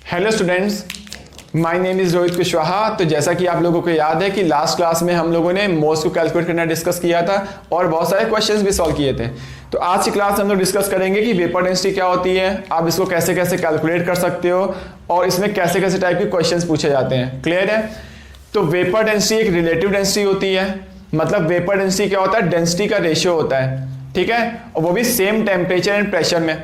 Hello students, my name is Rohit Kushwaha. तो जैसा कि आप लोगों को याद है कि लास्ट क्लास में हम लोगों ने मोल्स को कैलकुलेट करना डिस्कस किया था और बहुत सारे क्वेश्चंस भी सॉल्व किए थे। तो आज की क्लास में हम लोग डिस्कस करेंगे कि वेपर डेंसिटी क्या होती है, आप इसको कैसे कैसे कैलकुलेट कर सकते हो और इसमें कैसे कैसे टाइप के क्वेश्चंस पूछे जाते हैं। क्लियर है? तो वेपर डेंसिटी एक रिलेटिव डेंसिटी होती है। मतलब वेपर डेंसिटी क्या होता है? डेंसिटी का रेशियो होता है, ठीक है, और वो भी सेम टेम्परेचर एंड प्रेशर में।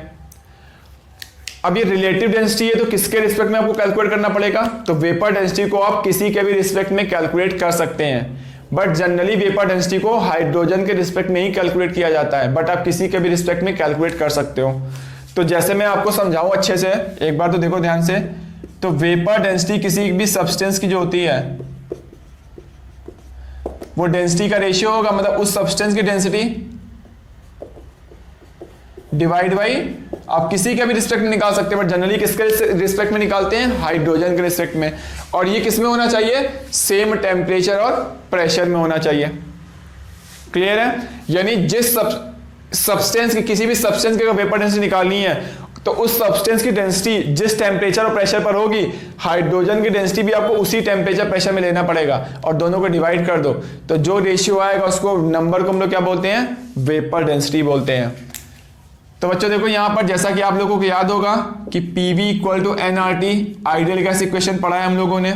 अब ये रिलेटिव डेंसिटी है तो किसके रिस्पेक्ट में आपको कैलकुलेट करना पड़ेगा? तो वेपर डेंसिटी को आप किसी के भी रिस्पेक्ट में कैलकुलेट कर सकते हैं, बट जनरली वेपर डेंसिटी को हाइड्रोजन के रिस्पेक्ट में ही कैलकुलेट किया जाता है, बट आप किसी के भी रिस्पेक्ट में कैलकुलेट कर सकते हो। तो जैसे मैं आपको समझाऊं अच्छे से, एक बार तो देखो ध्यान से। तो वेपर डेंसिटी किसी भी सब्सटेंस की जो होती है वो डेंसिटी का रेशियो होगा, मतलब उस सब्सटेंस की डेंसिटी डिवाइड बाई, आप किसी के भी रिस्पेक्ट में निकाल सकते हैं, बट जनरली किसके रिस्पेक्ट में निकालते हैं? हाइड्रोजन के रिस्पेक्ट में। और ये किस में होना चाहिए? सेम टेम्परेचर और प्रेशर में होना चाहिए। क्लियर है? यानी जिस सब्सटेंस की, किसी भी सब्सटेंस की अगर वेपर डेंसिटी निकालनी है तो उस सब्सटेंस की डेंसिटी जिस टेम्परेचर और प्रेशर पर होगी, हाइड्रोजन की डेंसिटी भी आपको उसी टेम्परेचर प्रेशर में लेना पड़ेगा और दोनों को डिवाइड कर दो, तो जो रेशियो आएगा उसको नंबर को हम लोग क्या बोलते हैं? वेपर डेंसिटी बोलते हैं। तो बच्चों देखो यहां पर, जैसा कि आप लोगों को याद होगा कि PV equal to nRT ideal gas equation पढ़ा है हम लोगों ने।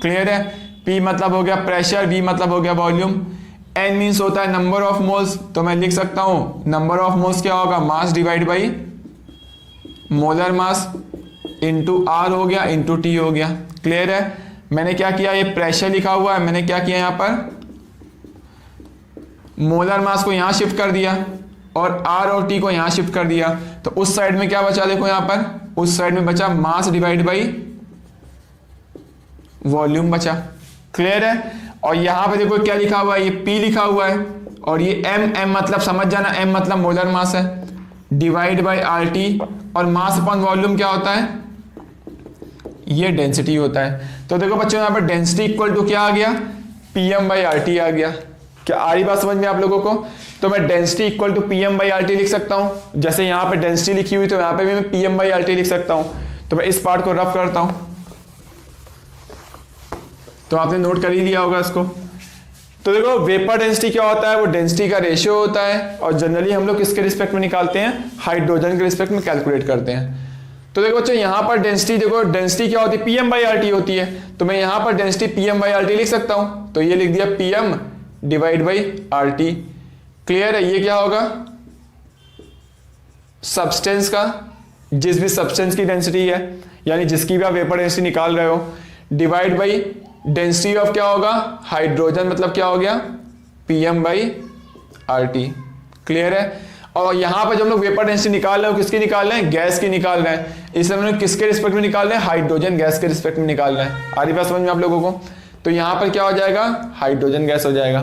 क्लियर है? P मतलब हो गया प्रेशर, V मतलब हो गया वॉल्यूम, N मीन्स होता है नंबर ऑफ मोल्स। तो मैं लिख सकता हूं नंबर ऑफ मोल्स क्या होगा? मास divide by molar mass into R हो गया इंटू T हो गया। क्लियर है? मैंने क्या किया, ये प्रेशर लिखा हुआ है, मैंने क्या किया यहां पर मोलर मास को यहां शिफ्ट कर दिया और R और T को यहां शिफ्ट कर दिया। तो उस साइड में क्या बचा? देखो यहां पर उस साइड में बचा मास डिवाइड बाई वॉल्यूम बचा। क्लियर है? और यहां पे देखो क्या लिखा हुआ है, ये P लिखा हुआ है और ये M मतलब समझ जाना, M मतलब मोलर मास है, डिवाइड बाई RT, और मास अपॉन वॉल्यूम क्या होता है? ये डेंसिटी होता है। तो देखो बच्चों यहां पर डेंसिटी इक्वल टू क्या आ गया? PM बाई RT आ गया। क्या आ रही बात समझ में आप लोगों को? तो मैं density equal to PM by RT लिख सकता हूं। जैसे यहां पे डेंसिटी लिखी हुई तो यहां पे भी मैं PM बाई RT लिख सकता हूं। तो मैं इस पार्ट को रफ करता हूं, तो आपने नोट कर ही लिया होगा इसको। तो देखो वेपर डेंसिटी क्या होता है? वो डेंसिटी का रेशियो होता है और जनरली हम लोग किसके रिस्पेक्ट में निकालते हैं? हाइड्रोजन के रिस्पेक्ट में कैलकुलेट करते हैं। तो देखो बच्चों यहां पर डेंसिटी, देखो डेंसिटी क्या होती है? PM बाई RT होती है। तो मैं यहां पर डेंसिटी PM बाई RT लिख सकता हूं। तो ये लिख दिया PM divide by RT। Clear है? ये क्या होगा? सब्सटेंस का, जिस भी सब्सटेंस की डेंसिटी है, यानी जिसकी भी आप वेपर डेंसिटी निकाल रहे हो, डिवाइड बाई डेंसिटी ऑफ क्या होगा? हाइड्रोजन, मतलब क्या हो गया? PM by RT। क्लियर है? और यहां पर जब हम लोग वेपर डेंसिटी निकाल रहे हो, किसकी निकाल रहे हैं? गैस की निकाल रहे हैं। इसलिए हम लोग किसके रिस्पेक्ट में निकाल रहे हैं? हाइड्रोजन गैस के रिस्पेक्ट में निकाल रहे हैं। आ रही बात समझ में आप लोगों को? तो यहां पर क्या हो जाएगा? हाइड्रोजन गैस हो जाएगा।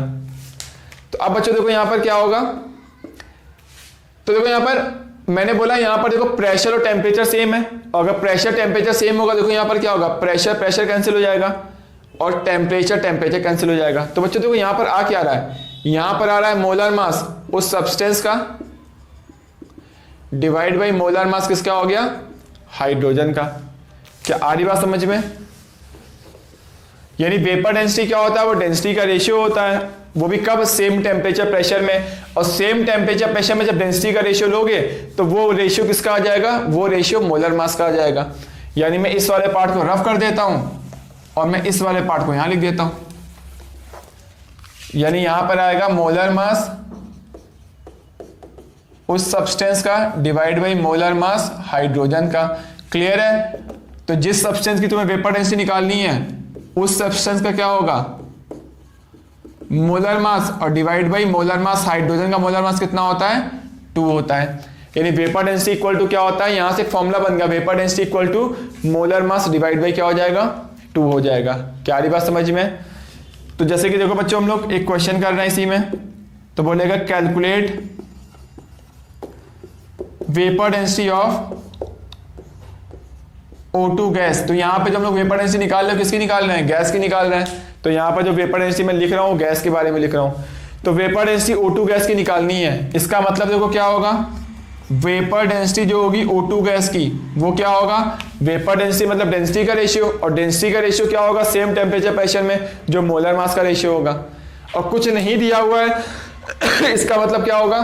तो अब बच्चों देखो यहां पर क्या होगा? तो देखो यहां पर मैंने बोला, यहां पर देखो प्रेशर और टेम्परेचर सेम है, और अगर प्रेशर टेम्परेचर सेम होगा, देखो यहां पर क्या होगा? प्रेशर प्रेशर कैंसिल हो जाएगा और टेम्परेचर टेम्परेचर कैंसिल हो जाएगा। तो बच्चों देखो यहां पर आ क्या रहा है? यहां पर आ रहा है मोलर मास उस सब्सटेंस का डिवाइड बाई मोलर मास किसका हो गया? हाइड्रोजन का। क्या आ रही बात समझ में? यानी वेपर डेंसिटी क्या होता है? वो डेंसिटी का रेशियो होता है, वो भी कब? सेम टेम्परेचर प्रेशर में। और सेम टेम्परेचर प्रेशर में जब डेंसिटी का रेशियो लोगे तो वो रेशियो किसका आ जाएगा? वो रेशियो मोलर मास का आ जाएगा। यानी मैं इस वाले पार्ट को रफ कर देता हूं और मैं इस वाले पार्ट को यहां लिख देता हूं। यानी यहां पर आएगा मोलर मास उस सब्सटेंस का divide by molar mass hydrogen का। क्लियर है? तो जिस सब्सटेंस की तुम्हें वेपर डेंसिटी निकालनी है उस सब्सटेंस का क्या होगा? मोलर मास, और divide by molar mass. Hydrogen का मोलर मास कितना होता है? 2 होता है। यानी वेपर डेंसिटी इक्वल टू क्या होता है? यहां से फॉर्मूला बन गया, vapour density equal to molar mass divide by क्या हो जाएगा? 2 हो जाएगा। क्या आ रही बात समझ में? तो जैसे कि देखो बच्चों हम लोग एक क्वेश्चन कर रहे हैं इसी में, तो बोलेगा calculate vapour density of O2 gas. तो यहां पे जब हम लोग वेपर डेंसिटी निकाल रहे हैं, किसकी निकाल रहे हैं? गैस की निकाल रहे हैं। तो यहां पर जो वेपर डेंसिटी मैं लिख रहा हूं गैस के बारे में लिख रहा हूं। तो वेपर डेंसिटी O2 गैस की निकालनी है। इसका मतलब देखो क्या होगा? वेपर डेंसिटी जो होगी O2 गैस की वो क्या होगा? वेपर डेंसिटी मतलब डेंसिटी का रेशियो, और डेंसिटी का रेशियो क्या होगा, सेम टेम्परेचर प्रेशर में जो मोलर मास का रेशियो होगा। और कुछ नहीं दिया हुआ है इसका मतलब क्या होगा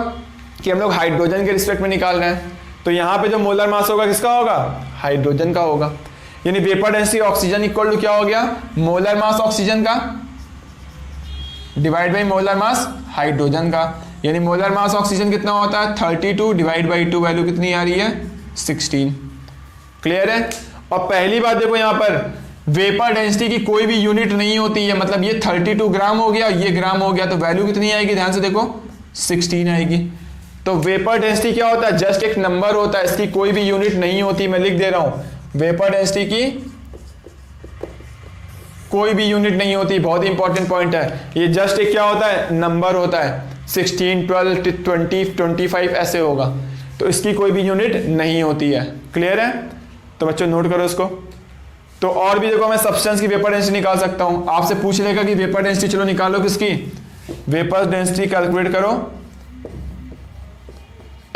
कि हम लोग हाइड्रोजन के रिस्पेक्ट में निकाल रहे हैं, तो यहाँ पे जो मोलर मास होगा किसका होगा, हाइड्रोजन का होगा। यानी vapour density oxygen equal to क्या हो गया, मोलर मास ऑक्सीजन का divide by molar mass hydrogen का। यानी मोलर मास ऑक्सीजन कितना होता है 32 डिवाइड बाई 2, वैल्यू कितनी आ रही है 16। क्लियर है। और पहली बात देखो यहाँ पर वेपर डेंसिटी की कोई भी यूनिट नहीं होती है, मतलब ये 32 ग्राम हो गया, ये ग्राम हो गया, तो वैल्यू कितनी आएगी, ध्यान से देखो 16 आएगी। तो वेपर डेंसिटी क्या होता है, जस्ट एक नंबर होता है, इसकी कोई भी यूनिट नहीं होती। मैं लिख दे रहा हूं वेपर डेंसिटी की कोई भी यूनिट नहीं होती, बहुत इंपॉर्टेंट पॉइंट है ये। जस्ट एक क्या होता है, नंबर होता है, 16 12 20 25 ऐसे होगा, तो इसकी कोई भी यूनिट नहीं होती है। क्लियर है। तो बच्चों नोट करो इसको। तो और भी देखो मैं सब्सटेंस की वेपर डेंसिटी निकाल सकता हूं, आपसे पूछ लेगा कि वेपर डेंसिटी, चलो निकालो किसकी, वेपर डेंसिटी कैलकुलेट करो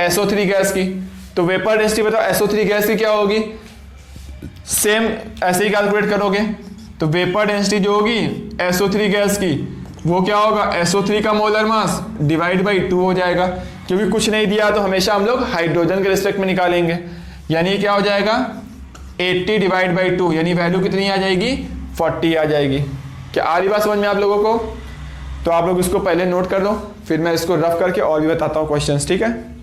SO3 गैस की। तो वेपर डेंसिटी बताओ SO3 गैस की क्या होगी, सेम ऐसे ही कैलकुलेट करोगे। तो वेपर डेंसिटी जो होगी SO3 गैस की वो क्या होगा, SO3 का मोलर मास डिवाइड बाई 2 हो जाएगा, क्योंकि कुछ नहीं दिया तो हमेशा हम लोग हाइड्रोजन के रिस्पेक्ट में निकालेंगे। यानी क्या हो जाएगा 80 डिवाइड बाई 2, यानी वैल्यू कितनी आ जाएगी 40 आ जाएगी। क्या आ रही बात समझ में आप लोगों को। तो आप लोग इसको पहले नोट कर लो, फिर मैं इसको रफ करके और भी बताता हूँ क्वेश्चंस, ठीक है।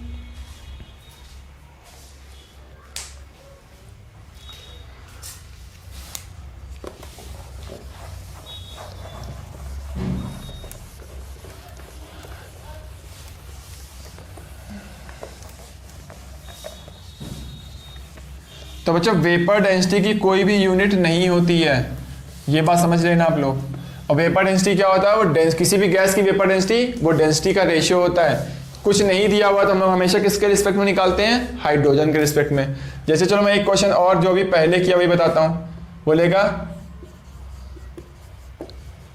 तो बच्चों वेपर डेंसिटी की कोई भी यूनिट नहीं होती है, ये बात समझ लेना आप लोग। और वेपर डेंसिटी क्या होता है, वो किसी भी गैस की वेपर डेंसिटी वो डेंसिटी का रेशियो होता है। कुछ नहीं दिया हुआ तो हम लोग हमेशा किसके रिस्पेक्ट में निकालते हैं, हाइड्रोजन के रिस्पेक्ट में। जैसे चलो मैं एक क्वेश्चन और जो भी पहले किया वही बताता हूं, बोलेगा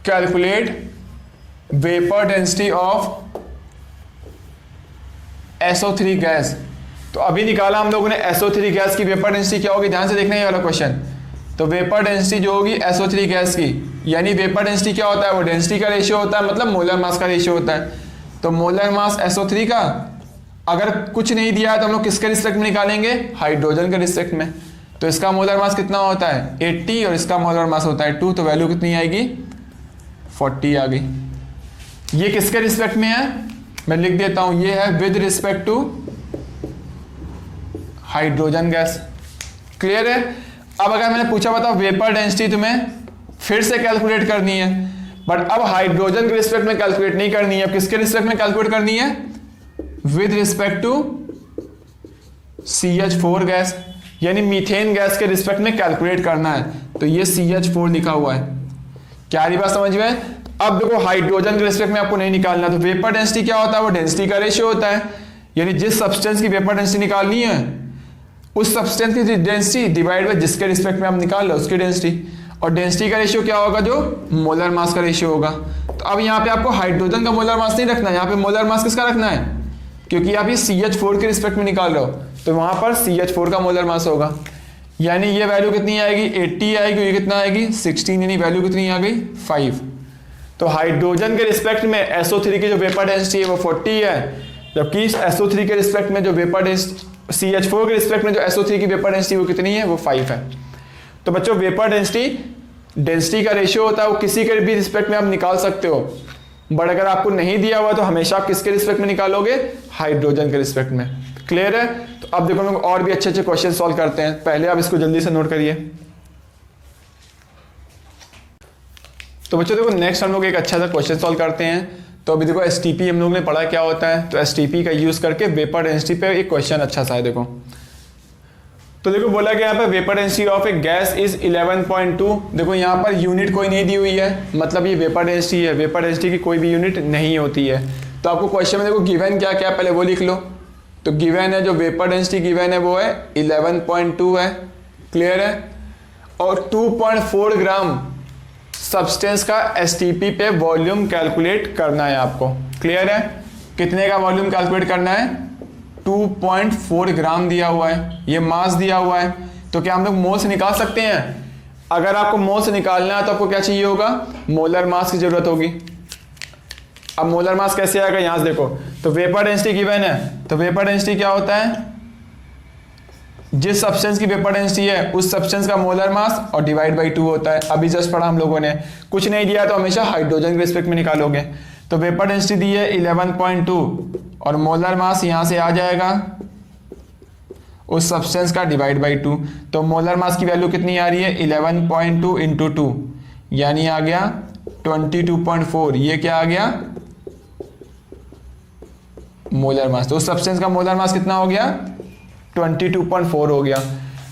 calculate vapour density of SO3 gas. तो अभी निकाला हम लोगों ने SO3 गैस की वेपर डेंसिटी क्या होगी, ध्यान से देखना ये वाला क्वेश्चन। तो वेपर डेंसिटी जो होगी SO3 गैस की, यानी वेपर डेंसिटी क्या होता है, वो डेंसिटी का रेशियो होता है, मतलब मोलर मास का रेशियो होता है। तो मोलर मास SO3 का अगर कुछ नहीं दिया है तो हम लोग किसके रिस्पेक्ट में निकालेंगे, हाइड्रोजन के रिस्पेक्ट में। तो इसका मोलर मास कितना होता है 80 और इसका मोलर मास होता है 2, तो वैल्यू कितनी आएगी 40 आ गई। ये किसके रिस्पेक्ट में है, मैं लिख देता हूं, ये है with respect to hydrogen gas. Clear है। अब अगर मैंने पूछा बताओ वेपर डेंसिटी तुम्हें फिर से कैलकुलेट करनी है, बट अब हाइड्रोजन के रिस्पेक्ट में कैलकुलेट नहीं करनी है, अब किसके रिस्पेक्ट में कैलकुलेट करनी है, with respect to CH4 gas, यानी मीथेन गैस के रिस्पेक्ट में कैलकुलेट करना है। तो ये CH4 लिखा हुआ है, क्या रही बात समझ में। अब देखो हाइड्रोजन के रिस्पेक्ट में आपको नहीं निकालना, तो वेपर डेंसिटी क्या होता है, वो डेंसिटी का रेशियो होता है। यानी जिस सब्सटेंस की वेपर डेंसिटी निकालनी है उस सब्सटेंस की डेंसिटी डिवाइड बाय जिसके रिस्पेक्ट में आप निकाल लो उसकी डेंसिटी, और डेंसिटी का रेशियो क्या होगा, जो मोलर मास का रेशियो होगा। तो अब यहाँ पे आपको हाइड्रोजन का मोलर मास नहीं रखना है, यहाँ पे मोलर मास किसका रखना है, क्योंकि आप ये CH4 के रिस्पेक्ट में निकाल रहे हो, तो वहां पर CH4 का मोलर मास होगा। यानी ये वैल्यू कितनी आएगी 80 आएगी, ये कितना आएगी 16, यानी वैल्यू कितनी आ गई 5। तो हाइड्रोजन के रिस्पेक्ट में SO3 की जो वेपर डेंसिटी है वो 40 है, जबकि SO3 के रिस्पेक्ट में जो वेपर डेंसिटी CH4 के रिस्पेक्ट में जो SO3 की वेपर डेंसिटी वो कितनी है, वो 5 है। तो बच्चों वेपर डेंसिटी का रेशियो होता है, वो किसी के भी रिस्पेक्ट में आप निकाल सकते हो, बट अगर आपको नहीं दिया हुआ तो हमेशा आप किसके रिस्पेक्ट में निकालोगे, हाइड्रोजन के रिस्पेक्ट में। क्लियर है। तो अब देखो हम लोग और भी अच्छे अच्छे क्वेश्चन सॉल्व करते हैं, पहले आप इसको जल्दी से नोट करिए। तो बच्चों देखो नेक्स्ट हम लोग एक अच्छा सा क्वेश्चन सॉल्व करते हैं। तो अभी देखो STP हम लोग ने पढ़ा क्या होता है, तो STP का यूज करके वेपर डेंसिटी पे एक क्वेश्चन अच्छा सा है। देखो तो देखो बोला गया यहाँ पे vapour density of A gas is 11.2। देखो यहाँ पर यूनिट कोई नहीं दी हुई है, मतलब ये वेपर डेंसिटी है, वेपर डेंसिटी की कोई भी यूनिट नहीं होती है। तो आपको क्वेश्चन में देखो गिवन क्या क्या पहले वो लिख लो। तो गिवन है जो वेपर डेंसिटी गिवन है वो है 11.2 है। क्लियर है। और 2.4 ग्राम सब्सटेंस का STP पे वॉल्यूम कैलकुलेट करना है आपको। क्लियर है। कितने का वॉल्यूम कैलकुलेट करना है, 2.4 ग्राम दिया हुआ है, ये मास दिया हुआ है। तो क्या हम लोग मोल से निकाल सकते हैं? अगर आपको मोल से निकालना है तो आपको क्या चाहिए होगा? मोलर मास की जरूरत होगी। अब मोलर मास कैसे आएगा? यहां से देखो, तो वेपर डेंसिटी गिवन है, तो वेपर डेंसिटी क्या होता है? जिस सब्सटेंस की वेपर डेंसिटी है उस सब्सटेंस का मोलर मास और डिवाइड बाई 2 होता है। अभी जस्ट पढ़ा हम लोगों ने। कुछ नहीं दिया तो हमेशा हाइड्रोजन के रिस्पेक्ट में निकालोगे। तो वेपर डेंसिटी दी है 11.2 और मोलर मास यहां से आ जाएगा उस सब्सटेंस का डिवाइड बाई 2। तो मोलर मास की वैल्यू कितनी आ रही है? 11.2 इंटू 2 यानी आ गया 22.4। ये क्या आ गया? मोलर मास। तो उस सब्सटेंस का मोलर मास कितना हो गया? 22.4 हो गया।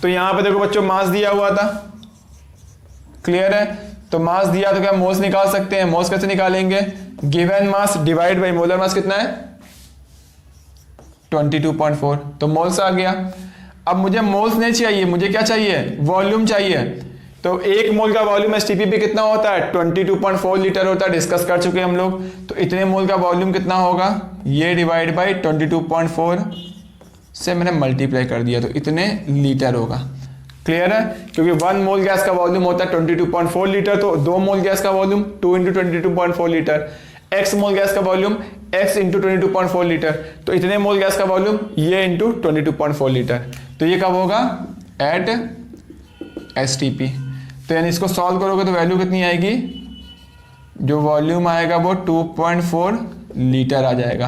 तो यहां पे देखो बच्चों मास दिया हुआ था, क्लियर है? तो मास दिया तो क्या मोल्स निकाल सकते हैं? मोल्स कैसे निकालेंगे? Given mass divide by molar मास कितना है? 22.4। तो मोल्स आ गया। अब मुझे मोल्स नहीं चाहिए, मुझे क्या चाहिए? वॉल्यूम चाहिए। तो 1 मोल का वॉल्यूम एसटीपी पे कितना होता है? 22.4 लीटर होता है, डिस्कस कर चुके हम लोग। तो इतने मोल का वॉल्यूम कितना होगा? ये डिवाइड बाई 22.4 से मैंने मल्टीप्लाई कर दिया तो इतने लीटर होगा। क्लियर है? क्योंकि 1 मोल गैस का वॉल्यूम होता है 22.4 लीटर, तो 2 मोल गैस का volume 2 into 22.4 litre, x mole gas का वॉल्यूम x इंटू 22.4 लीटर, तो इतने मोल गैस का वॉल्यूम ये इंटू 22.4 लीटर। तो ये कब होगा? At STP. तो यानी इसको सॉल्व करोगे तो वैल्यू कितनी आएगी? जो वॉल्यूम आएगा वो 2.4 लीटर आ जाएगा।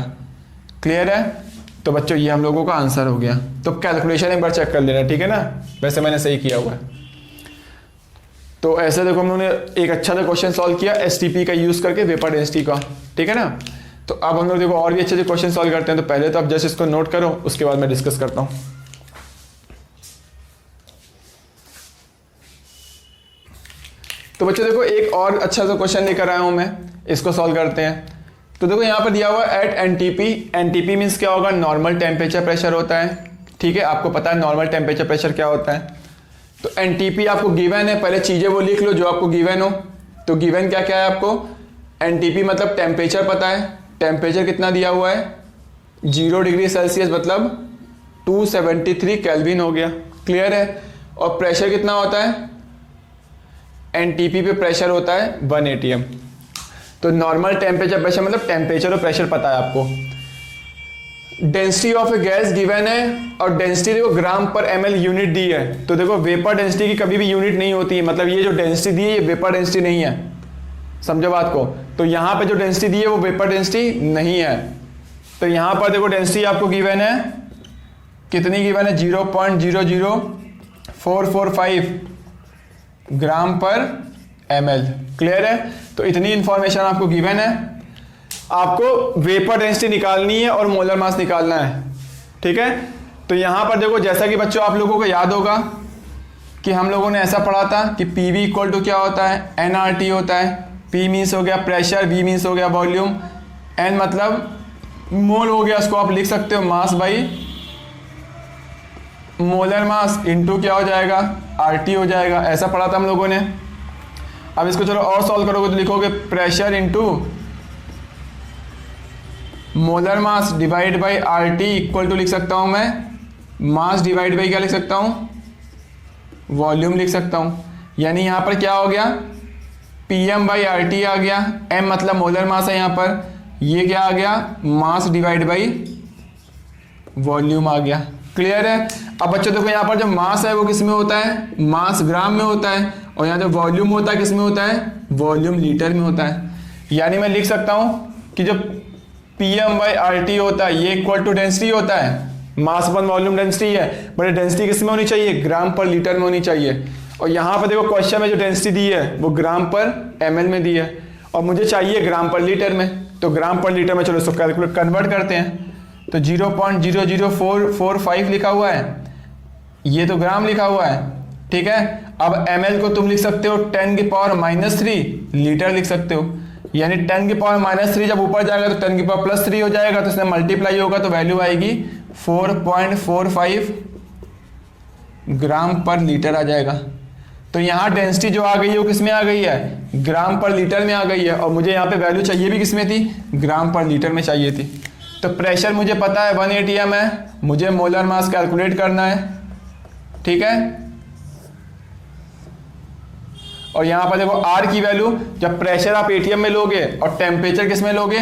क्लियर है? तो बच्चों ये हम लोगों का आंसर हो गया। तो कैलकुलेशन एक बार चेक कर लेना, ठीक है ना? वैसे मैंने सही किया हुआ है। तो ऐसे देखो हम लोगों ने एक अच्छा सा क्वेश्चन सॉल्व किया एसटीपी का यूज करके वेपर डेंसिटी का, ठीक है ना? तो अब हम लोग देखो और भी अच्छे से क्वेश्चन सॉल्व करते हैं। तो पहले तो आप जस्ट इसको नोट करो, उसके बाद मैं डिस्कस करता हूं। तो बच्चों देखो एक और अच्छा सा क्वेश्चन लेकर आया हूं मैं, इसको सॉल्व करते हैं। तो देखो यहाँ पर दिया हुआ एट एनटीपी। एनटीपी मीन्स क्या होगा? नॉर्मल टेम्परेचर प्रेशर होता है, ठीक है? आपको पता है नॉर्मल टेम्परेचर प्रेशर क्या होता है। तो एनटीपी आपको गिवन है, पहले चीजें वो लिख लो जो आपको गिवन हो। तो गिवन क्या क्या है आपको? एनटीपी मतलब टेम्परेचर पता है, टेम्परेचर कितना दिया हुआ है? 0 डिग्री सेल्सियस मतलब 273 केल्विन हो गया। क्लियर है? और प्रेशर कितना होता है? एनटीपी पे प्रेशर होता है 1 atm। तो नॉर्मल टेम्परेचर प्रेशर मतलब टेम्परेचर और प्रेशर पता है आपको। Density of A gas given है और डेंसिटी देखो ग्राम पर ml यूनिट दी है। तो देखो वेपर डेंसिटी की कभी भी यूनिट नहीं होती है, मतलब ये जो डेंसिटी दी है ये वेपर डेंसिटी नहीं है, समझो बात को। तो यहां पे जो डेंसिटी दी है वो वेपर डेंसिटी नहीं है। तो यहां पर देखो डेंसिटी आपको गिवन है, कितनी गिवन है? 0.00445 ग्राम पर ml। क्लियर है? तो इतनी इंफॉर्मेशन आपको गिवन है। आपको वेपर डेंसिटी निकालनी है और मोलर मास निकालना है, ठीक है? तो यहां पर देखो जैसा कि बच्चों आप लोगों को याद होगा कि हम लोगों ने ऐसा पढ़ा था कि पीवी इक्वल टू क्या होता है? एनआरटी होता है। पी मीन्स हो गया प्रेशर, वी मीन्स हो गया वॉल्यूम, एन मतलब मोल हो गया, उसको आप लिख सकते हो mass by molar mass into क्या हो जाएगा? आरटी हो जाएगा। ऐसा पढ़ा था हम लोगों ने। अब इसको चलो और सॉल्व करोगे तो लिखोगे pressure into molar mass divide by RT equal to लिख सकता हूं मैं मास डिवाइड बाई क्या लिख सकता हूं? वॉल्यूम लिख सकता हूं। यानी यहां पर क्या हो गया? पीएम बाई आरटी आ गया। एम मतलब मोलर मास है यहां पर, ये क्या आ गया? मास डिवाइड बाई वॉल्यूम आ गया। क्लियर है? अब बच्चों देखो यहाँ पर जो मास है वो किस में होता है? मास ग्राम में होता है, और यहाँ जो वॉल्यूम होता है किस में होता है? वॉल्यूम लीटर में होता है। यानी मैं लिख सकता हूँ कि जो पीएम बाई आरटी होता है ये इक्वल टू डेंसिटी होता है, मास वन वॉल्यूम डेंसिटी है, बट डेंसिटी किस में होनी चाहिए? ग्राम पर लीटर में होनी चाहिए। और यहाँ पर देखो क्वेश्चन में जो डेंसिटी दी है वो ग्राम पर एमएल में दी है, और मुझे चाहिए ग्राम पर लीटर में। तो ग्राम पर लीटर में चलो इसको कैलकुलेट कन्वर्ट करते हैं। तो 0.00445 लिखा हुआ है, ये तो ग्राम लिखा हुआ है, ठीक है? अब ml को तुम लिख सकते हो 10⁻³ लीटर लिख सकते हो। यानी 10⁻³ जब ऊपर जाएगा तो 10⁻+3 हो जाएगा, तो इसमें मल्टीप्लाई होगा तो वैल्यू आएगी 4.45 ग्राम पर लीटर आ जाएगा। तो यहाँ डेंसिटी जो आ गई है वो किस में आ गई है? ग्राम पर लीटर में आ गई है, और मुझे यहाँ पे वैल्यू चाहिए भी किस में थी? ग्राम पर लीटर में चाहिए थी। तो प्रेशर मुझे पता है 1 atm है, मुझे मोलर मास कैलकुलेट करना है, ठीक है? और यहाँ पर देखो आर की वैल्यू, जब प्रेशर आप एटीएम में लोगे और टेम्परेचर किस में लोगे,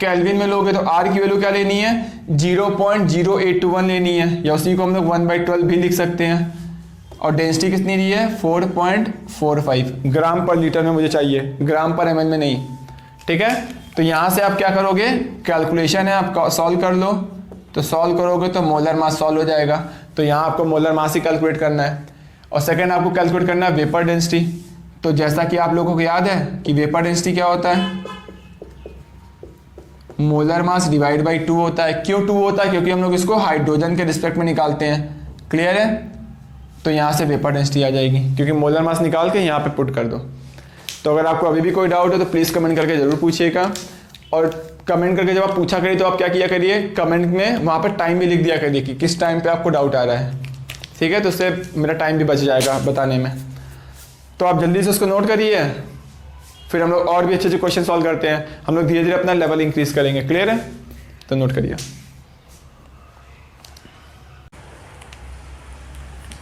केल्विन में लोगे, तो आर की वैल्यू क्या लेनी है, 0.0821 लेनी है, या उसी को हम लोग 1/12 भी लिख सकते हैं। और डेंसिटी कितनी दी है, 4.45 ग्राम पर लीटर में मुझे चाहिए, ग्राम पर एमएल में नहीं। ठीक है, तो यहाँ से आप क्या करोगे, कैलकुलेशन है, आप सॉल्व कर लो। तो सॉल्व करोगे तो मोलर मास सॉल्व हो जाएगा। तो यहाँ आपको मोलर मास ही कैलकुलेट करना है। और सेकंड आपको कैलकुलेट करना है वेपर डेंसिटी। तो जैसा कि आप लोगों को याद है कि वेपर डेंसिटी क्या होता है, मोलर मास डिवाइड बाई 2 होता है। क्यों 2 होता है, क्योंकि हम लोग इसको हाइड्रोजन के रिस्पेक्ट में निकालते हैं। क्लियर है, तो यहाँ से वेपर डेंसिटी आ जाएगी, क्योंकि मोलर मास निकाल के यहाँ पे पुट कर दो। तो अगर आपको अभी भी कोई डाउट हो तो प्लीज़ कमेंट करके ज़रूर पूछिएगा। और कमेंट करके जब आप पूछा करिए तो आप क्या किया करिए, कमेंट में वहाँ पर टाइम भी लिख दिया करिए कि किस टाइम पे आपको डाउट आ रहा है। ठीक है, तो उससे मेरा टाइम भी बच जाएगा बताने में। तो आप जल्दी से उसको नोट करिए, फिर हम लोग और भी अच्छे अच्छे क्वेश्चन सॉल्व करते हैं। हम लोग धीरे धीरे अपना लेवल इंक्रीज करेंगे। क्लियर है, तो नोट करिए।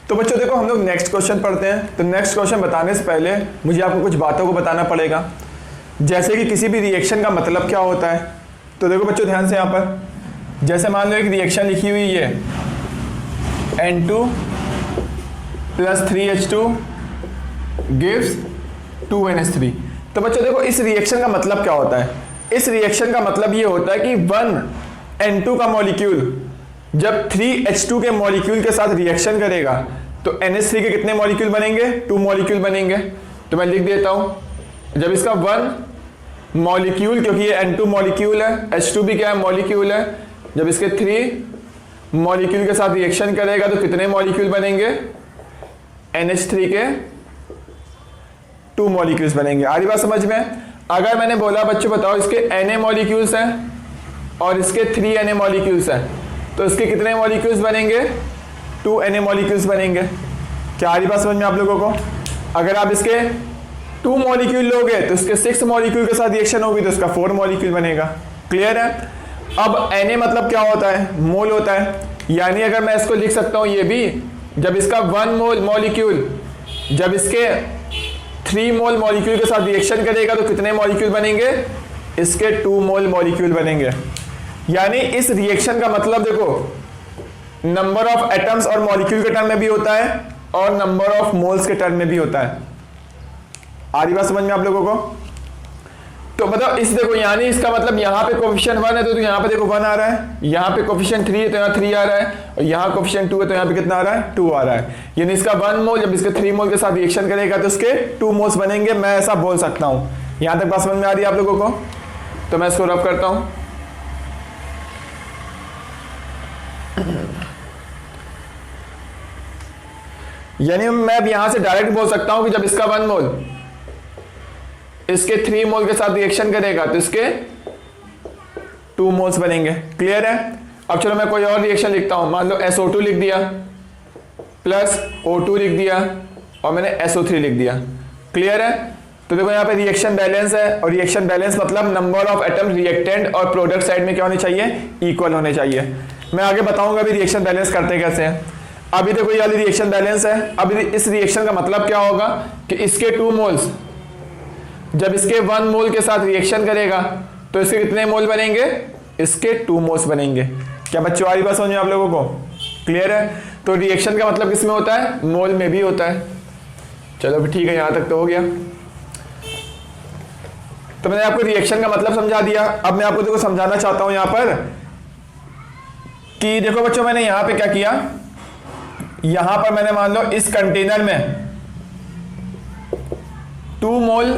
तो बच्चों देखो, हम लोग नेक्स्ट क्वेश्चन पढ़ते हैं। तो नेक्स्ट क्वेश्चन बताने से पहले मुझे आपको कुछ बातों को बताना पड़ेगा, जैसे कि किसी भी रिएक्शन का मतलब क्या होता है। तो देखो बच्चों ध्यान से, यहाँ पर जैसे मान लो एक रिएक्शन लिखी हुई है N2 + 3H2 गिव्स 2NH3। तो बच्चों देखो, इस रिएक्शन का मतलब क्या होता है। इस रिएक्शन का मतलब ये होता है कि 1N2 का मॉलिक्यूल जब 3H2 के मॉलिक्यूल के साथ रिएक्शन करेगा तो NH3 के कितने मॉलिक्यूल बनेंगे, 2 मॉलिक्यूल बनेंगे। तो मैं लिख देता हूं, जब इसका 1 मॉलिक्यूल, क्योंकि ये N2 मॉलिक्यूल है, H2 भी क्या है, मॉलिक्यूल है, जब इसके 3 मॉलिक्यूल के साथ रिएक्शन करेगा तो कितने मॉलिक्यूल बनेंगे, NH3 के 2 मॉलिक्यूल्स बनेंगे। आ रही बात समझ में। अगर मैंने बोला बच्चों बताओ इसके Na मॉलिक्यूल्स हैं और इसके 3 Na मॉलिक्यूल्स हैं, तो इसके कितने मॉलिक्यूल्स बनेंगे, 2 Na मॉलिक्यूल्स बनेंगे। क्या आ रही बात समझ में आप लोगों को। अगर आप इसके 2 मॉलिक्यूल लोगे तो इसके 6 मॉलिक्यूल के साथ रिएक्शन होगी तो इसका 4 मॉलिक्यूल बनेगा। क्लियर है। अब Na मतलब क्या होता है, मोल होता है। यानी अगर मैं इसको लिख सकता हूं ये भी, जब इसका 1 मोल मॉलिक्यूल जब इसके 3 मोल मॉलिक्यूल के साथ रिएक्शन करेगा तो कितने मॉलिक्यूल बनेंगे, इसके 2 मोल मॉलिक्यूल बनेंगे। यानी इस रिएक्शन का मतलब देखो, नंबर ऑफ एटम्स और मॉलिक्यूल के टर्म में भी होता है और नंबर ऑफ मोल्स के टर्म में भी होता है। आ रही बात समझ में आप लोगों को। तो मतलब इस देखो, यानी इसका मतलब यहाँ पे कोफिशिएंट 1 है तो यहाँ पे देखो 1 आ रहा है, यहाँ पे कोफिशिएंट 3 है तो यहाँ 3 आ रहा है, और यहाँ कोफिशिएंट 2 है तो यहाँ पे कितना आ रहा है, 2 आ रहा है। यानी इसका 1 मोल जब इसके 3 मोल के साथ रिएक्शन करेगा तो इसके 2 मोल्स बनेंगे। मैं ऐसा बोल सकता हूँ। यहाँ तक बात समझ में आ रही है आप लोगों को। तो मैं इसको रब करता हूँ। यानी मैं अब यहां से डायरेक्ट बोल सकता हूं कि जब इसका 1 मोल इसके 3 मोल के साथ रिएक्शन करेगा तो इसके 2 मोल्स बनेंगे। क्लियर है। अब चलो मैं कोई और रिएक्शन लिखता हूं। मान लो SO2 लिख दिया प्लस O2 लिख दिया और मैंने SO3 लिख दिया। क्लियर है। तो देखो यहाँ पे रिएक्शन बैलेंस है, और रिएक्शन बैलेंस मतलब नंबर ऑफ एटम रिएक्टेंट और प्रोडक्ट साइड में क्या होने चाहिए, इक्वल होने चाहिए। मैं आगे बताऊंगा अभी रिएक्शन बैलेंस करते कैसे हैं। अभी देखो ये वाली रिएक्शन बैलेंस है। अब इस रिएक्शन का मतलब क्या होगा कि इसके 2 मोल्स जब इसके 1 मोल के साथ रिएक्शन करेगा तो इसके कितने मोल बनेंगे, इसके 2 मोल्स बनेंगे। क्या बच्चों आ रही बात समझ में आप लोगों को। क्लियर है। तो रिएक्शन का मतलब किसमें होता है, मोल में भी होता है। चलो ठीक है, यहां तक तो हो गया। तो मैंने आपको रिएक्शन का मतलब समझा दिया। अब मैं आपको देखो समझाना चाहता हूं यहां पर कि देखो बच्चों, मैंने यहां पे क्या किया, यहां पर मैंने मान लो इस कंटेनर में 2 मोल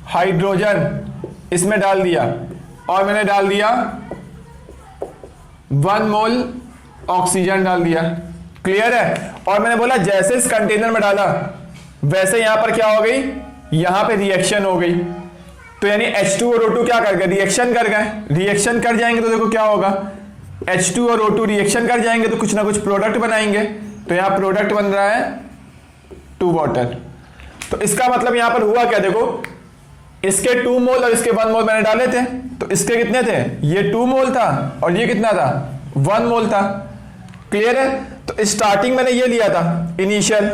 हाइड्रोजन इसमें डाल दिया और मैंने डाल दिया 1 मोल ऑक्सीजन डाल दिया। क्लियर है। और मैंने बोला जैसे इस कंटेनर में डाला वैसे यहां पर क्या हो गई, यहां पे रिएक्शन हो गई। तो यानी H2 और O2 क्या कर गए, रिएक्शन कर गए। रिएक्शन कर जाएंगे तो देखो क्या होगा, H2 और O2 रिएक्शन कर जाएंगे तो कुछ ना कुछ प्रोडक्ट बनाएंगे। तो यहां प्रोडक्ट बन रहा है 2 वाटर। तो इसका मतलब यहां पर हुआ क्या, देखो इसके 2 मोल और इसके 1 मोल मैंने डाले थे, तो इसके कितने थे, ये 2 मोल था और ये कितना था, 1 मोल था। क्लियर है। तो स्टार्टिंग मैंने ये लिया था इनिशियल।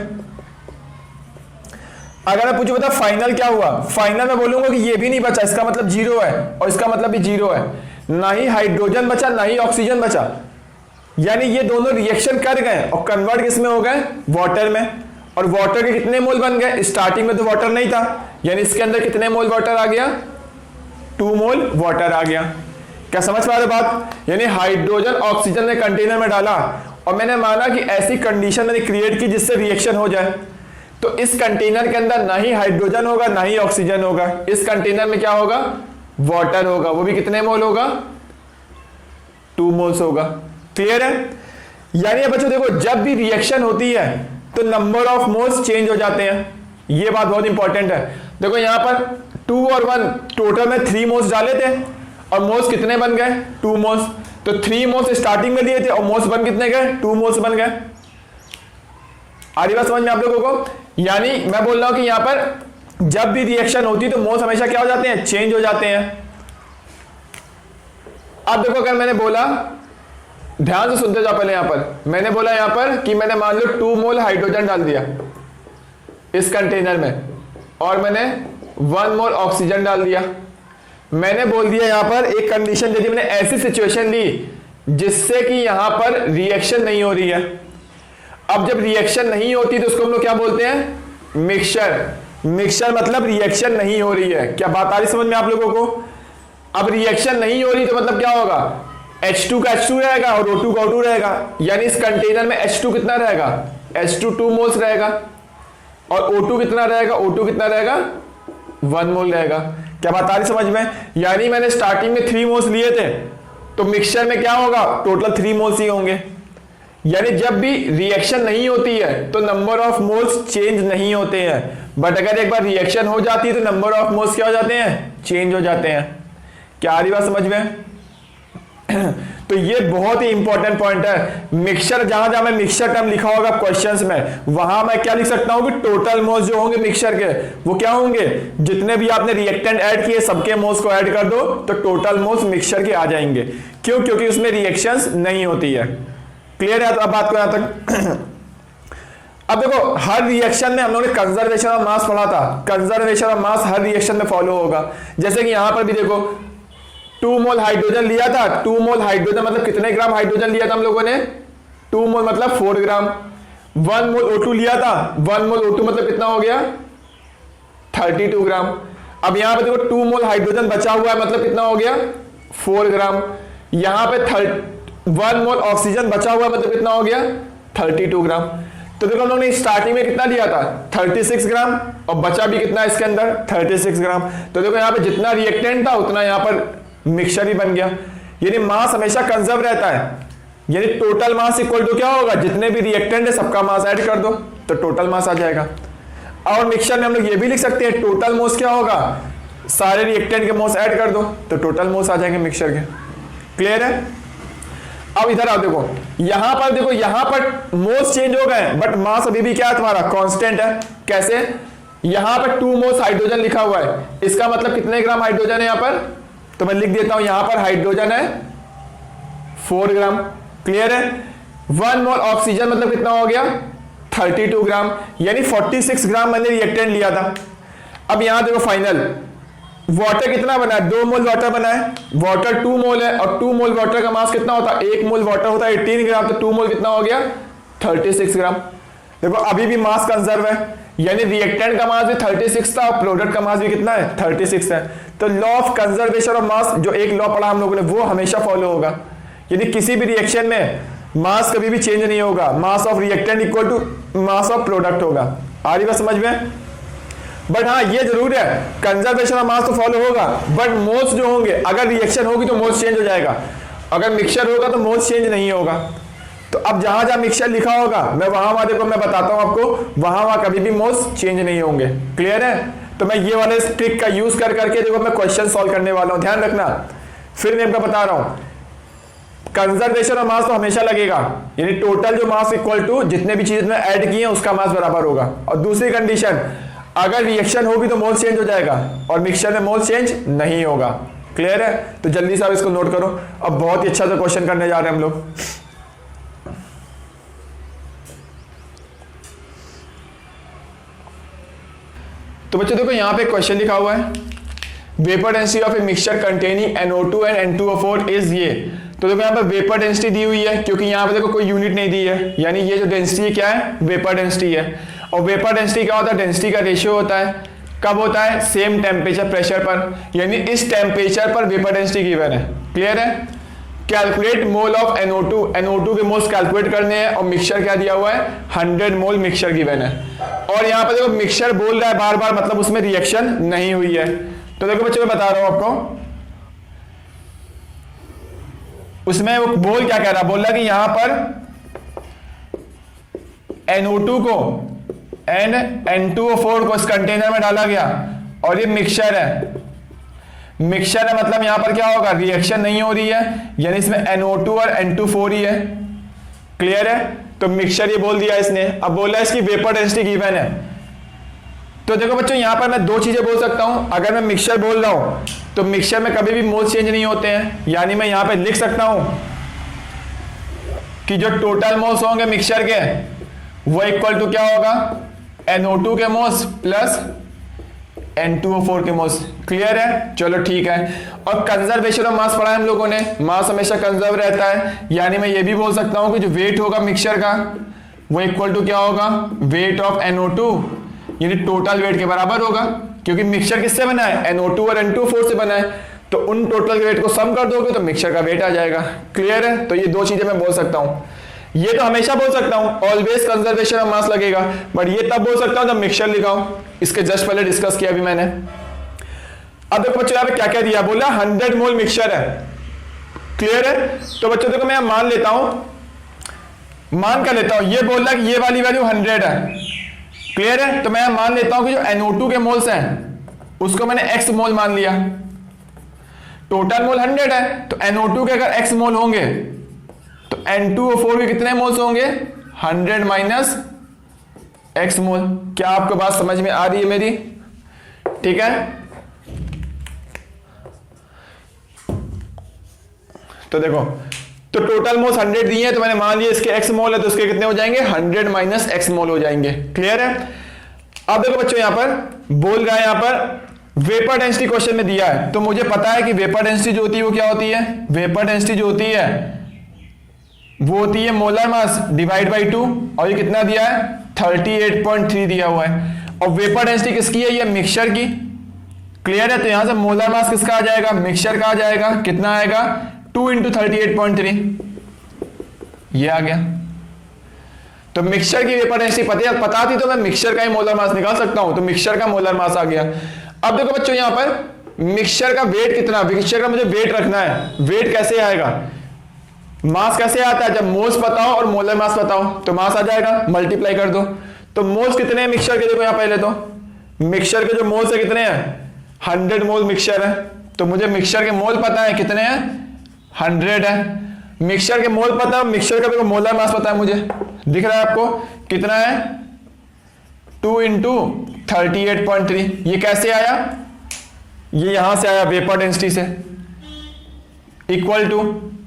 अगर मैं पूछूं बता फाइनल क्या हुआ, फाइनल में बोलूंगा कि ये भी नहीं बचा, इसका मतलब जीरो है, और इसका मतलब भी जीरो है, ना ही हाइड्रोजन बचा ना ही ऑक्सीजन बचा, यानी ये दोनों रिएक्शन कर गए और कन्वर्ट किसमें हो गए, वाटर में। और वाटर के कितने मोल बन गए, स्टार्टिंग में तो वाटर नहीं था, यानी इसके अंदर कितने मोल वाटर आ गया, 2 मोल वाटर आ गया। क्या समझ पा रहे बात, यानी हाइड्रोजन ऑक्सीजन ने कंटेनर में डाला और मैंने माना कि ऐसी कंडीशन मैंने क्रिएट की जिससे रिएक्शन हो जाए, तो इस कंटेनर के अंदर ना ही हाइड्रोजन होगा ना ही ऑक्सीजन होगा, इस कंटेनर में क्या होगा, वाटर होगा, वो भी कितने मोल होगा, 2 मोल्स होगा। क्लियर है। यानी बच्चों देखो जब भी रिएक्शन होती है तो नंबर ऑफ मोल्स चेंज हो जाते हैं, ये बात बहुत इंपॉर्टेंट है। देखो यहां पर 2 और 1 टोटल में 3 मोल्स डाले थे और मोल्स कितने बन गए, 2 मोल्स, तो 3 मोल्स स्टार्टिंग में लिए थे और मोल्स बन कितने गए, 2 मोल्स बन गए। आ रही बात समझ में आप लोगों को, यानी मैं बोल रहा हूं कि यहां पर जब भी रिएक्शन होती है तो मोल्स हमेशा क्या हो जाते हैं, चेंज हो जाते हैं। अब देखो अगर मैंने बोला, ध्यान से सुनते जाओ पहले, यहां पर मैंने बोला यहां पर कि मैंने मान लो 2 मोल हाइड्रोजन डाल दिया इस कंटेनर में और मैंने 1 मोल ऑक्सीजन डाल दिया। मैंने बोल दिया यहां पर एक कंडीशन दे दी, मैंने ऐसी सिचुएशन ली जिससे कि यहां पर रिएक्शन नहीं हो रही है। अब जब रिएक्शन नहीं होती तो उसको हम लोग क्या बोलते हैं, मिक्सचर। मिक्सचर मतलब रिएक्शन नहीं हो रही है। क्या बात आ रही समझ में आप लोगों को। अब रिएक्शन नहीं हो रही तो मतलब क्या होगा, H2 का H2 रहेगा और O2 का O2 रहेगा, यानी इस कंटेनर में H2 कितना रहेगा, H2 2 मोल्स रहेगा और O2 कितना रहेगा, O2 कितना रहेगा, 1 मोल रहेगा। क्या बात आ रही समझ में। यानी मैंने स्टार्टिंग में 3 मोल्स लिए थे तो मिक्सचर में क्या होगा, टोटल 3 मोल्स ही होंगे। यानी जब भी रिएक्शन नहीं होती है तो नंबर ऑफ मोल्स चेंज नहीं होते हैं, बट अगर एक बार रिएक्शन हो जाती है तो नंबर ऑफ मोल्स क्या हो जाते हैं, चेंज हो जाते हैं। क्या आ रही बात समझ में। तो ये बहुत ही इंपॉर्टेंट पॉइंट है। मिक्सचर जहां जहां मैं मिक्सचर टर्म लिखा होगा क्वेश्चंस में, वहां मैं क्या लिख सकता हूं कि टोटल मोल्स जो होंगे मिक्सचर के वो क्या होंगे, जितने भी आपने रिएक्टेंट ऐड किए सबके मोल्स को ऐड कर दो तो टोटल मोल्स मिक्सचर के आ जाएंगे। क्यों, क्योंकि उसमें रिएक्शंस नहीं होती है। क्लियर है। तो अब बात को यहां तक। अब देखो हर रिएक्शन में हम लोगों ने कंजर्वेशन ऑफ मास पढ़ा था, conservation of mass her reaction में फॉलो होगा। जैसे कि यहां पर भी देखो 2 मोल हाइड्रोजन लिया था, 2 मोल हाइड्रोजन मतलब कितने ग्राम हाइड्रोजन लिया था हम लोगों ने, 2 मोल मतलब 4 ग्राम। 1 मोल O2 लिया था, 1 मोल O2 मतलब कितना हो गया, 32 ग्राम। अब यहां पे देखो 2 मोल हाइड्रोजन बचा हुआ है मतलब कितना हो गया, 4 ग्राम। यहां पे 1 मोल ऑक्सीजन बचा हुआ है मतलब कितना हो गया, 32 ग्राम। तो देखो हम लोगों ने स्टार्टिंग में कितना लिया था, 36 ग्राम और बचा भी कितना इसके अंदर, 36 ग्राम। तो देखो यहां पे जितना रिएक्टेंट था उतना यहां पर मिक्सचर भी बन गया। यानी मास हमेशा कंजर्व रहता है, यानी टोटल मास इक्वल टू क्या होगा, जितने भी रिएक्टेंट है सबका मास ऐड कर दो तो टोटल मास आ जाएगा। और मिक्सचर में हम लोग ये भी लिख सकते हैं टोटल मोल्स क्या होगा, सारे रिएक्टेंट के मोल्स ऐड कर दो तो टोटल मोल्स आ जाएंगे मिक्सचर के। क्लियर है। अब इधर आओ, देखो यहां पर, देखो यहां पर मोल्स चेंज हो गए बट मास अभी भी क्या है तुम्हारा, कांस्टेंट है। कैसे, यहां पर 2 मोल्स हाइड्रोजन लिखा हुआ है, इसका मतलब कितने ग्राम हाइड्रोजन है यहां पर, तो मैं लिख देता हूं यहां पर हाइड्रोजन है 4 ग्राम। क्लियर है। 1 मोल ऑक्सीजन मतलब कितना हो गया, 32 ग्राम, यानी 46 ग्राम मैंने रिएक्टेंट लिया था। अब यहां देखो फाइनल वाटर कितना बना है, 2 मोल वाटर बना है, वाटर 2 मोल है और 2 मोल वाटर का मास कितना होता है, 1 मोल वाटर होता है 18 ग्राम, तो 2 मोल कितना हो गया, 36 ग्राम। देखो अभी भी मास कंजर्व है, यानी रिएक्टेंट का मास भी 36 था और प्रोडक्ट का मास भी कितना है, 36 है। तो law of conservation of mass, जो एक लॉ पढ़ा हम लोगों ने, वो हमेशा फॉलो होगा। यदि किसी भी रिएक्शन में मास कभी भी चेंज नहीं होगा, mass of reactant equal to mass of product होगा। आ रही बात समझ में। बट हाँ ये जरूर है, कंजर्वेशन ऑफ मास तो फॉलो होगा बट मोल्स जो होंगे, अगर रिएक्शन होगी तो मोल्स चेंज हो जाएगा, अगर मिक्सचर होगा तो मोल्स चेंज नहीं होगा। तो अब जहां जहां मिक्सचर लिखा होगा मैं वहां देखो मैं बताता हूं आपको, वहां कभी भी मोल्स चेंज नहीं होंगे। क्लियर है। तो मैं ये वाले ट्रिक का यूज कर करके देखो मैं क्वेश्चन सॉल्व करने वाला हूं, ध्यान रखना। फिर मैं आपको बता रहा हूं, कंजर्वेशन ऑफ मास तो हमेशा लगेगा, यानी टोटल जो मास इक्वल टू जितने भी चीज में ऐड किए हैं उसका मास बराबर होगा। और दूसरी कंडीशन, अगर रिएक्शन होगी तो मोल चेंज हो जाएगा और मिक्सचर में मोल चेंज नहीं होगा। क्लियर है। तो जल्दी से आप इसको नोट करो। अब बहुत ही अच्छा सा क्वेश्चन करने जा रहे हैं हम लोग। तो बच्चों देखो यहाँ पे क्वेश्चन लिखा हुआ है, vapour density of a mixture containing NO2 and N2O4 is ये। तो देखो यहाँ पे वेपर डेंसिटी दी हुई है, क्योंकि यहाँ पे देखो कोई यूनिट नहीं दी है, यानी ये जो डेंसिटी है क्या है, वेपर डेंसिटी है। और वेपर डेंसिटी क्या होता है, डेंसिटी का रेशियो होता है। कब होता है, सेम टेम्परेचर प्रेशर पर, यानी इस टेम्परेचर पर वेपर डेंसिटी गिवन है। क्लियर है। Calculate mole of NO2, NO2 के मोल्स कैलकुलेट करने हैं, और मिक्सचर क्या दिया हुआ है, 100 मोल मिक्सचर गिवन है। और यहाँ पे देखो मिक्सचर बोल रहा है बार बार, मतलब उसमें रिएक्शन नहीं हुई है। तो देखो बच्चों मैं बता रहा हूं आपको, उसमें वो बोल क्या कह रहा है, बोल रहा कि यहां पर NO2 को एंड N2O4 को इस कंटेनर में डाला गया, और ये मिक्सचर है। मिक्सचर है मतलब यहां पर क्या होगा, रिएक्शन नहीं हो रही है, यानी इसमें NO2 और N2O4 ही है। क्लियर है। तो मिक्सचर ये बोल दिया इसने। अब बोला इसकी वेपर डेंसिटी गिवन है। तो देखो बच्चों यहां पर मैं दो चीजें बोल सकता हूं। अगर मैं मिक्सचर बोल रहा हूं तो मिक्सचर में कभी भी मोल्स चेंज नहीं होते हैं, यानी मैं यहां पे लिख सकता हूं कि जो टोटल मोल्स होंगे मिक्सचर के वो इक्वल टू क्या होगा, NO2 के मोल्स प्लस N2O4 के मोल्स। क्लियर है। चलो ठीक है। और कंजर्वेशन ऑफ मास पढ़ा है हम लोगों ने, मास हमेशा कंजर्व रहता है, यानी मैं ये भी बोल सकता हूं कि जो वेट होगा मिक्सचर का वो इक्वल टू क्या होगा, वेट ऑफ NO2, यानी टोटल वेट के बराबर होगा, क्योंकि मिक्सचर किससे बना है, NO2 और N2O4 से बना है। तो उन टोटल वेट को सम कर दोगे तो मिक्सचर का वेट आ जाएगा। क्लियर है। तो ये दो चीजें मैं बोल सकता हूं। ये तो हमेशा बोल सकता हूं, ऑलवेज कंजर्वेशन ऑफ मास लगेगा, बट ये तब बोल सकता हूं जब मिक्सचर लिखाऊं। इसके जस्ट पहले डिस्कस किया अभी मैंने। अब देखो बच्चों यहां पे क्या क्या दिया, बोला 100 मोल मिक्सचर है। क्लियर है। तो बच्चों देखो मैं मान लेता हूं, मान कर लेता हूं, ये बोल रहा कि ये वाली वैल्यू 100 है। क्लियर है। तो मैं मान लेता हूं कि जो NO2 के मोल्स हैं उसको मैंने x मोल मान लिया। टोटल मोल 100 है, तो NO2 के अगर x मोल होंगे तो N2O4 के कितने मोल्स होंगे, 100 माइनस x मोल। क्या आपको बात समझ में आ रही है मेरी? ठीक है। तो देखो, तो टोटल मोल्स 100 दिए हैं, तो मैंने मान लिया इसके x मोल है, तो इसके कितने हो जाएंगे, 100 माइनस x मोल हो जाएंगे। क्लियर है। अब देखो बच्चों यहां पर बोल रहा है, यहां पर वेपर डेंसिटी क्वेश्चन में दिया है, तो मुझे पता है कि वेपर डेंसिटी जो होती है वो क्या होती है, वेपर डेंसिटी जो होती है वो होती है मोलर मास डिवाइड बाई 2, और ये कितना दिया है, 38.3 दिया हुआ है। और वेपर डेंसिटी किसकी है, ये मिक्सचर की। क्लियर है। तो यहां से मोलर मास किसका आ जाएगा, मिक्सचर का आ जाएगा। कितना आएगा, 2 × 38.3, ये आ गया। तो मिक्सचर की वेपर डेंसिटी पता थी तो मैं मिक्सचर का ही मोलर मास निकाल सकता हूं, तो मिक्सचर का मोलर मास आ गया। अब देखो बच्चों यहां पर मिक्सचर का वेट कितना, मिक्सचर का मुझे वेट रखना है। वेट कैसे आएगा, मास कैसे आता है, जब मोल्स पता हो और मोलर मास पता हो तो मास आ जाएगा, मल्टीप्लाई कर दो। तो मोल्स कितने हैं मिक्सचर के, देखो यहां पहले तो मिक्सचर के जो मोल्स है कितने हैं, 100 मोल मिक्सचर है, तो मुझे मिक्सचर के मोल पता है कितने हैं, 100 है। मिक्सचर के मोल पता है, मिक्सचर का मोलर मास पता है मुझे, दिख रहा है आपको कितना है, 2 × 38.3। ये कैसे आया, ये यहां से आया वेपर डेंसिटी से, इक्वल टू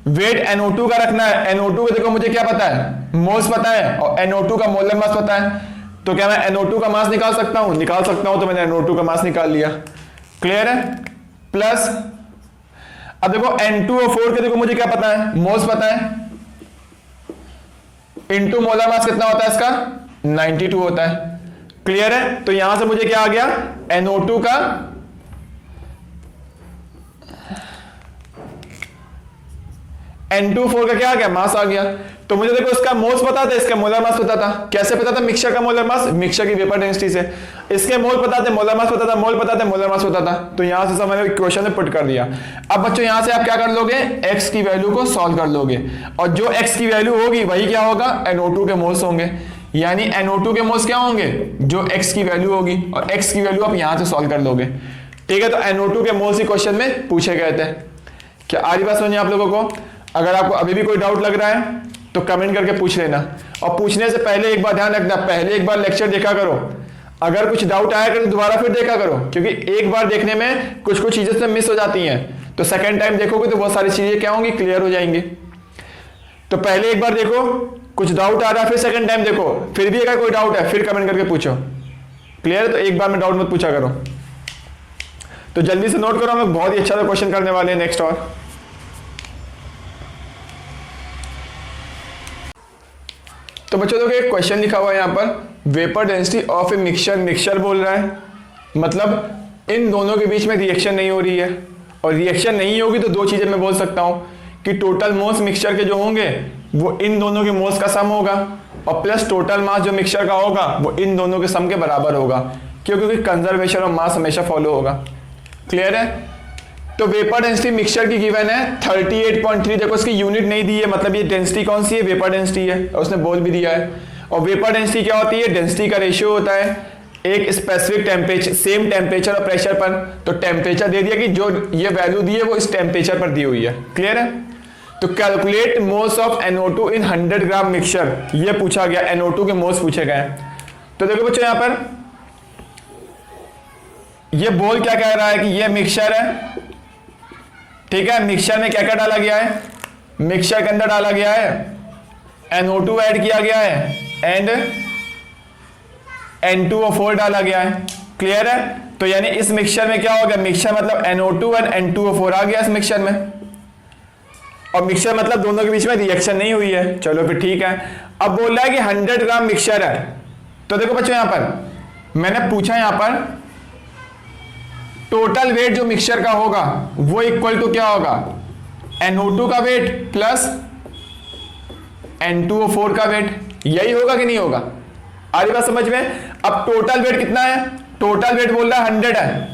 वेट NO2 का रखना है। NO2 का देखो मुझे क्या पता है, मोल्स पता है, और NO2 का मोलर मास पता है। तो क्या मैं NO2 का मास निकाल सकता हूं, निकाल सकता हूं। तो मैंने NO2 का मास निकाल लिया। क्लियर है। प्लस अब देखो N2O4 के देखो मुझे क्या पता है, मोल्स पता है, इनटू मोलर मास कितना होता है इसका, 92 होता है। क्लियर है। तो यहां से मुझे क्या आ गया, NO2 का N2O4 का क्या आ गया, मास आ गया। तो मुझे देखो इसका मोल्स पता था, इसका मोलर मास पता था। कैसे पता था, मिक्सचर का मोलर मास, मिक्सचर की वेपर डेंसिटी से। इसके मोल पता थे, मोलर मास पता था, मोल पता था, मोलर मास पता था। तो यहां से सब मैंने इक्वेशन में पुट कर दिया। अब बच्चों यहां से आप क्या कर लोगे, x की वैल्यू को सॉल्व कर लोगे, और जो x की वैल्यू होगी वही क्या होगा, NO2 के मोल्स होंगे। यानी NO2 के मोल्स क्या होंगे, जो x की वैल्यू होगी, और x की वैल्यू आप यहां से सॉल्व कर लोगे। ठीक है। तो NO2 के मोल्स ही क्वेश्चन में पूछे गए थे। क्या आ रही बात समझिए आप लोगों को? अगर आपको अभी भी कोई डाउट लग रहा है तो कमेंट करके पूछ लेना, और पूछने से पहले एक बार ध्यान रखना, पहले एक बार लेक्चर देखा करो। अगर कुछ डाउट आया करो तो दोबारा फिर देखा करो, क्योंकि एक बार देखने में कुछ कुछ चीजें मिस हो जाती हैं। तो सेकंड टाइम देखोगे तो बहुत सारी चीजें क्या होंगी, क्लियर हो जाएंगी। तो पहले एक बार देखो, कुछ डाउट आ रहा है, फिर सेकंड टाइम देखो, फिर भी अगर कोई डाउट है फिर कमेंट करके पूछो। क्लियर है? तो एक बार में डाउट मत पूछा करो। तो जल्दी से नोट करो, हम लोग बहुत ही अच्छा सा क्वेश्चन करने वाले हैं नेक्स्ट। और तो बच्चों देखो एक क्वेश्चन लिखा हुआ है यहाँ पर, vapour density of a mixture, mixture बोल रहा है, मतलब इन दोनों के बीच में रिएक्शन नहीं हो रही है, और रिएक्शन नहीं होगी तो दो चीजें मैं बोल सकता हूँ कि टोटल मोल्स मिक्सचर के जो होंगे वो इन दोनों के मोल्स का सम होगा, और प्लस टोटल मास जो मिक्सचर का होगा वो इन दोनों के सम के बराबर होगा, क्योंकि कंजर्वेशन ऑफ मास हमेशा फॉलो होगा। क्लियर है? तो वेपर डेंसिटी मिक्सचर की गिवन है 38.3, देखो इसकी यूनिट नहीं दी है, मतलब ये डेंसिटी कौन सी है? वेपर डेंसिटी है, और उसने बोल भी दिया है। और वेपर डेंसिटी क्या होती है? डेंसिटी का रेशियो होता है एक स्पेसिफिक टेम्परेचर, सेम टेम्परेचर और प्रेशर पर। तो टेम्परेचर दे दिया कि जो ये वैल्यू दी है वो इस टेम्परेचर पर दी हुई है। क्लियर है? तो calculate moles of NO2 in 100 gram mixture, ये पूछा गया, NO2 के मोल्स पूछे गए। तो देखो बच्चों यहां पर ये बोल क्या कह रहा है कि ये मिक्सचर है, ठीक है? मिक्सचर में क्या क्या डाला गया है? मिक्सचर के अंदर डाला गया है NO2 ऐड किया गया है एंड N2O4 डाला गया है। क्लियर है? तो यानी इस मिक्सचर में क्या होगा? मिक्सचर मतलब NO2 एंड N2O4 आ गया इस मिक्सचर में, और मिक्सचर मतलब दोनों के बीच में रिएक्शन नहीं हुई है। चलो फिर ठीक है। अब बोल रहा है कि 100 ग्राम मिक्सचर है, तो देखो बच्चों यहां पर मैंने पूछा यहां पर टोटल वेट जो मिक्सचर का होगा वो इक्वल टू क्या होगा? NO2 का वेट प्लस N2O4 का वेट, यही होगा कि नहीं होगा? आ रही बात समझ में? अब टोटल वेट कितना है? टोटल वेट बोल रहा है 100 है,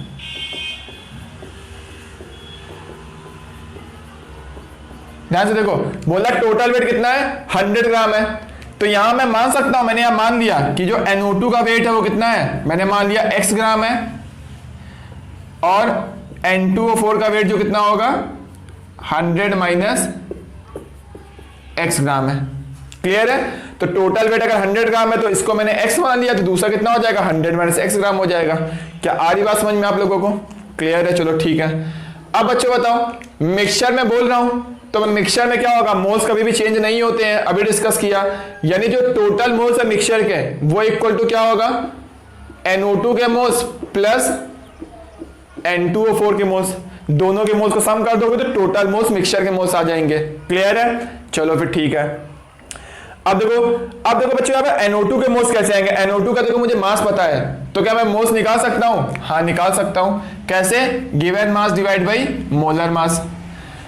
ध्यान से देखो, बोला टोटल वेट कितना है? 100 ग्राम है। तो यहां मैं मान सकता हूं, मैंने यहां मान लिया कि जो NO2 का वेट है वो कितना है? मैंने मान लिया x ग्राम है, और N2O4 का वेट जो कितना होगा? 100 माइनस x ग्राम है। क्लियर है? तो टोटल वेट अगर 100 ग्राम है तो इसको मैंने x मान लिया, तो दूसरा कितना हो जाएगा? 100 माइनस x ग्राम हो जाएगा। क्या आ रही बात समझ में आप लोगों को? क्लियर है? चलो ठीक है। अब बच्चों बताओ, मिक्सचर में बोल रहा हूं तो मिक्सचर में क्या होगा? मोल्स कभी भी चेंज नहीं होते हैं, अभी डिस्कस किया, यानी जो टोटल मोल्स है मिक्सचर के वो इक्वल टू क्या होगा? NO2 के मोल्स प्लस N2O4 के मोल्स, दोनों के मोल्स को सम कर दोगे तो टोटल मोल्स मिक्सचर के मोल्स आ जाएंगे। क्लियर है? चलो फिर ठीक है। अब देखो बच्चों यहाँ पे NO2 के मोल्स कैसे आएंगे? NO2 का देखो मुझे मास पता है, तो क्या मैं मोल्स निकाल सकता हूं? हाँ निकाल सकता हूं। कैसे? Given mass divide by molar मास।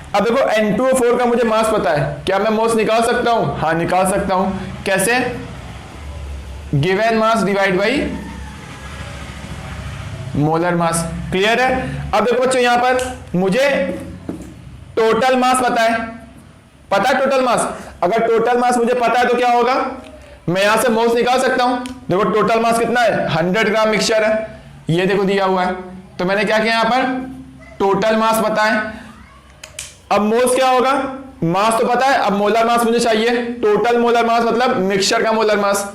अब देखो N2O4 का मुझे मास पता है, क्या मैं मोल्स निकाल सकता हूं? हाँ निकाल सकता हूं। कैसे? Given mass divide by molar mass. Clear है? अब देखो बच्चों यहां पर मुझे टोटल मास पता है, टोटल मास। अगर टोटल मास मुझे पता है तो क्या होगा? मैं यहां से मोल्स निकाल सकता हूं। देखो टोटल मास कितना है? 100 ग्राम मिक्सचर है, ये देखो दिया हुआ है। तो मैंने क्या किया यहां पर? टोटल मास पता है। अब मोल्स क्या होगा? मास तो पता है, अब मोलर मास मुझे चाहिए। टोटल मोलर मास मतलब मिक्सचर का मोलर मास।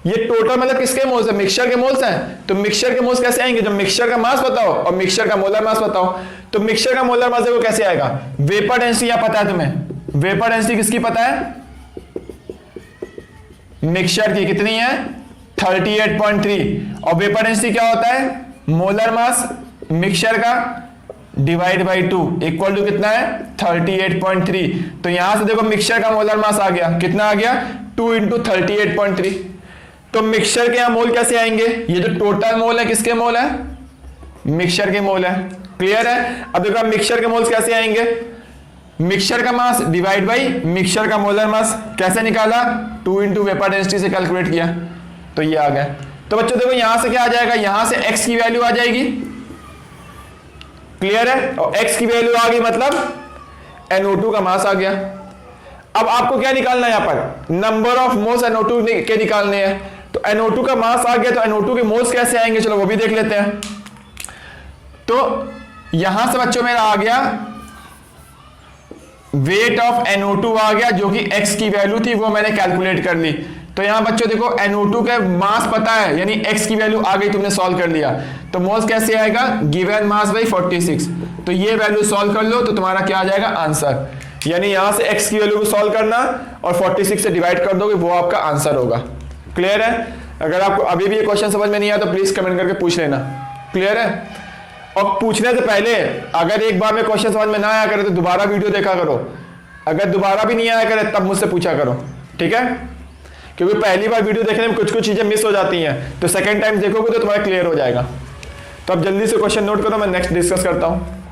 ये टोटल मतलब किसके मोल्स है? मिक्सचर के मोल्स हैं। तो मिक्सचर के मोल्स कैसे आएंगे? जब मिक्सचर का मास बताओ और मिक्सचर का मोलर मास बताओ। तो मिक्सचर का मोलर मास देखो कैसे आएगा? वेपर डेंसिटी या पता है तुम्हें? वेपर डेंसिटी किसकी पता है? मिक्सचर की। कितनी है? 38.3। और वेपर डेंसिटी क्या होता है? मोलर मास मिक्सचर का डिवाइड बाई 2 इक्वल टू कितना है? 38.3। तो यहां से देखो मिक्सचर का मोलर मास आ गया, कितना आ गया? 2 इंटू 38.3। तो मिक्सचर के यहां मोल कैसे आएंगे? ये जो टोटल मोल है किसके मोल है? मिक्सचर के मोल है। क्लियर है? अब देखो मिक्सचर के मोल्स कैसे आएंगे? मिक्सचर का मास डिवाइड बाई मिक्सचर का मोलर मास। कैसे निकाला? 2 इंटू वेपर डेंसिटी से कैलकुलेट किया, तो ये आ गया। तो बच्चों देखो यहां से क्या आ जाएगा? यहां से x की वैल्यू आ जाएगी। क्लियर है? और x की वैल्यू आ गई मतलब NO2 का मास आ गया। अब आपको क्या निकालना है यहां पर? नंबर ऑफ मोल्स NO2 के निकालने हैं। तो NO2 का मास आ गया, तो NO2 के मोल्स कैसे आएंगे? चलो वो भी देख लेते हैं। तो यहां से बच्चों मेरा आ गया वेट ऑफ NO2 आ गया, जो कि x की वैल्यू थी वो मैंने कैलकुलेट कर ली। तो यहां बच्चों देखो NO2 का मास पता है, यानी x की वैल्यू आ गई, तुमने सॉल्व कर लिया। तो मोल्स कैसे आएगा? Given mass by 46। तो ये वैल्यू सॉल्व कर लो तो तुम्हारा क्या आ जाएगा? आंसर। यानी यहां से x की वैल्यू को सॉल्व करना और 46 से डिवाइड कर दोगे, वो आपका आंसर होगा। क्लियर है? अगर आपको अभी भी ये क्वेश्चन समझ में नहीं आया तो प्लीज कमेंट करके पूछ लेना। क्लियर है? और पूछने से पहले अगर एक बार में क्वेश्चन समझ में ना आया करे तो दोबारा वीडियो देखा करो, अगर दोबारा भी नहीं आया करे तब मुझसे पूछा करो, ठीक है? क्योंकि पहली बार वीडियो देखने में कुछ कुछ चीजें मिस हो जाती हैं, तो सेकंड टाइम देखोगे तो तुम्हारा क्लियर हो जाएगा। तो अब जल्दी से क्वेश्चन नोट करो, मैं नेक्स्ट डिस्कस करता हूं।